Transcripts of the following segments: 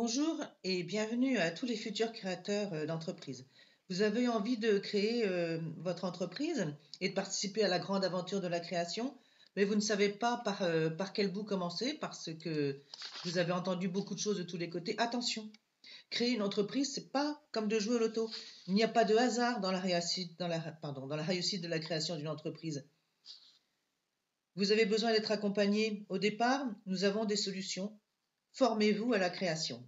Bonjour et bienvenue à tous les futurs créateurs d'entreprises. Vous avez envie de créer votre entreprise et de participer à la grande aventure de la création, mais vous ne savez pas par quel bout commencer parce que vous avez entendu beaucoup de choses de tous les côtés. Attention, créer une entreprise, c'est pas comme de jouer au loto. Il n'y a pas de hasard dans la réussite, dans la réussite de la création d'une entreprise. Vous avez besoin d'être accompagné. Au départ, nous avons des solutions. Formez-vous à la création.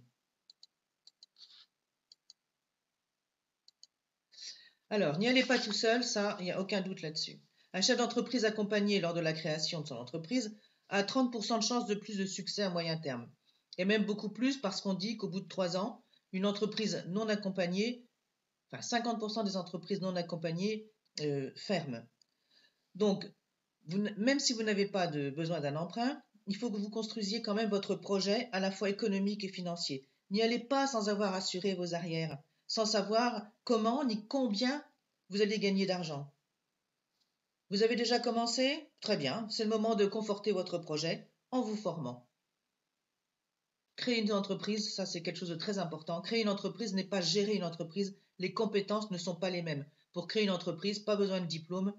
Alors, n'y allez pas tout seul, ça, il n'y a aucun doute là-dessus. Un chef d'entreprise accompagné lors de la création de son entreprise a 30% de chances de plus de succès à moyen terme. Et même beaucoup plus parce qu'on dit qu'au bout de 3 ans, une entreprise non accompagnée, enfin 50% des entreprises non accompagnées ferment. Donc, même si vous n'avez pas besoin d'un emprunt, il faut que vous construisiez quand même votre projet à la fois économique et financier. N'y allez pas sans avoir assuré vos arrières, sans savoir comment ni combien vous allez gagner d'argent. Vous avez déjà commencé? Très bien, c'est le moment de conforter votre projet en vous formant. Créer une entreprise, ça c'est quelque chose de très important. Créer une entreprise n'est pas gérer une entreprise, les compétences ne sont pas les mêmes. Pour créer une entreprise, pas besoin de diplôme,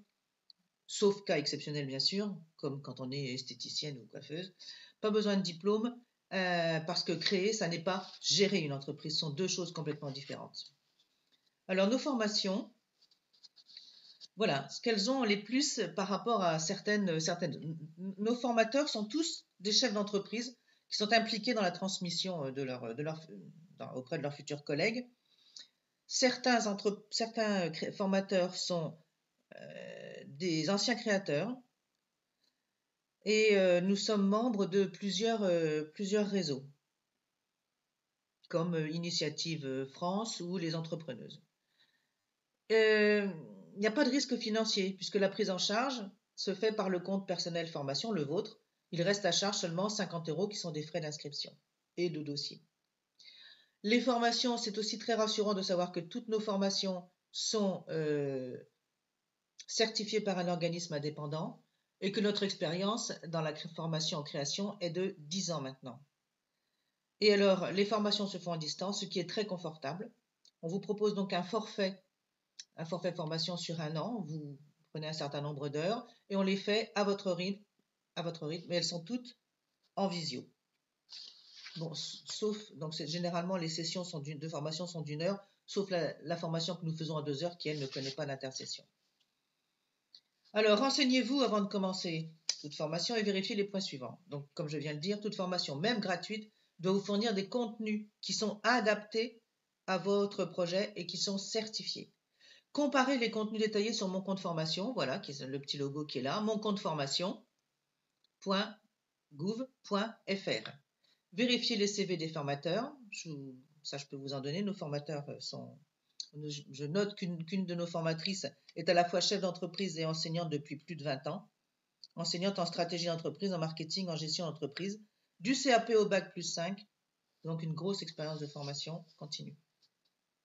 sauf cas exceptionnel bien sûr, comme quand on est esthéticienne ou coiffeuse. Pas besoin de diplôme parce que créer, ça n'est pas gérer une entreprise, ce sont deux choses complètement différentes. Alors nos formations, voilà, ce qu'elles ont les plus par rapport à certaines. Nos formateurs sont tous des chefs d'entreprise qui sont impliqués dans la transmission auprès de leurs futurs collègues. Certains formateurs sont des anciens créateurs et nous sommes membres de plusieurs réseaux, comme Initiative France ou les Entrepreneuses. Il n'y a pas de risque financier puisque la prise en charge se fait par le compte personnel formation, le vôtre. Il reste à charge seulement 50 € qui sont des frais d'inscription et de dossier. Les formations, c'est aussi très rassurant de savoir que toutes nos formations sont certifiées par un organisme indépendant et que notre expérience dans la formation en création est de 10 ans maintenant. Et alors, les formations se font à distance, ce qui est très confortable. On vous propose donc un forfait formation sur 1 an. Vous prenez un certain nombre d'heures et on les fait à votre rythme, mais elles sont toutes en visio. Bon, donc généralement les sessions de formation sont d'1 heure, sauf la formation que nous faisons à 2 heures qui, elle, ne connaît pas d'intercession. Alors, renseignez-vous avant de commencer toute formation et vérifiez les points suivants. Donc, comme je viens de dire, toute formation, même gratuite, doit vous fournir des contenus qui sont adaptés à votre projet et qui sont certifiés. Comparez les contenus détaillés sur mon compte formation, voilà, qui est le petit logo qui est là, moncompteformation.gouv.fr. Vérifiez les CV des formateurs, ça je peux vous en donner, nos formateurs je note qu'une de nos formatrices est à la fois chef d'entreprise et enseignante depuis plus de 20 ans, enseignante en stratégie d'entreprise, en marketing, en gestion d'entreprise, du CAP au bac plus 5, donc une grosse expérience de formation continue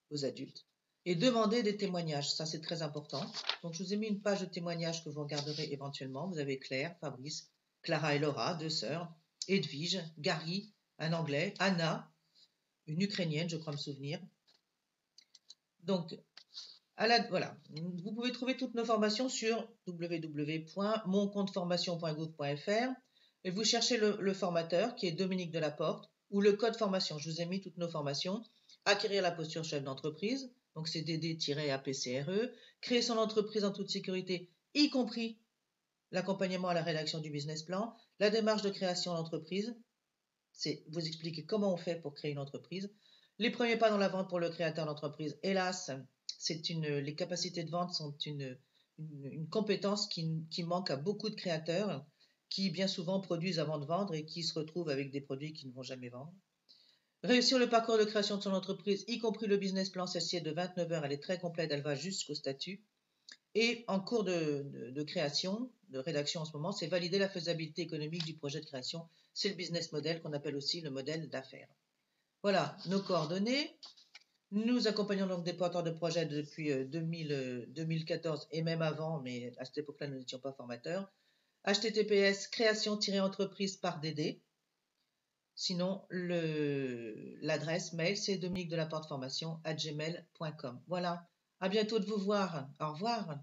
aux adultes. Et demandez des témoignages, ça c'est très important. Donc je vous ai mis une page de témoignages que vous regarderez éventuellement. Vous avez Claire, Fabrice, Clara et Laura, 2 sœurs, Edwige, Gary, un anglais, Anna, une ukrainienne, je crois me souvenir. Donc, voilà, vous pouvez trouver toutes nos formations sur www.moncompteformation.gouv.fr et vous cherchez le formateur qui est Dominique Delaporte ou le code formation. Je vous ai mis toutes nos formations. Acquérir la posture chef d'entreprise, donc c'est DD-APCRE, créer son entreprise en toute sécurité, y compris l'accompagnement à la rédaction du business plan, la démarche de création d'entreprise, c'est vous expliquer comment on fait pour créer une entreprise, les premiers pas dans la vente pour le créateur d'entreprise. Hélas, les capacités de vente sont une compétence qui manque à beaucoup de créateurs qui bien souvent produisent avant de vendre et qui se retrouvent avec des produits qu'ils ne vont jamais vendre. Réussir le parcours de création de son entreprise, y compris le business plan, celle-ci est de 29 heures, elle est très complète, elle va jusqu'au statut. Et en cours de création, de rédaction en ce moment, c'est valider la faisabilité économique du projet de création. C'est le business model qu'on appelle aussi le modèle d'affaires. Voilà nos coordonnées. Nous accompagnons donc des porteurs de projets depuis 2014 et même avant, mais à cette époque-là, nous n'étions pas formateurs. https création-entreprise par DD. Sinon, l'adresse mail, c'est dominiquedelaporteformation@gmail.com. Voilà. À bientôt de vous voir. Au revoir.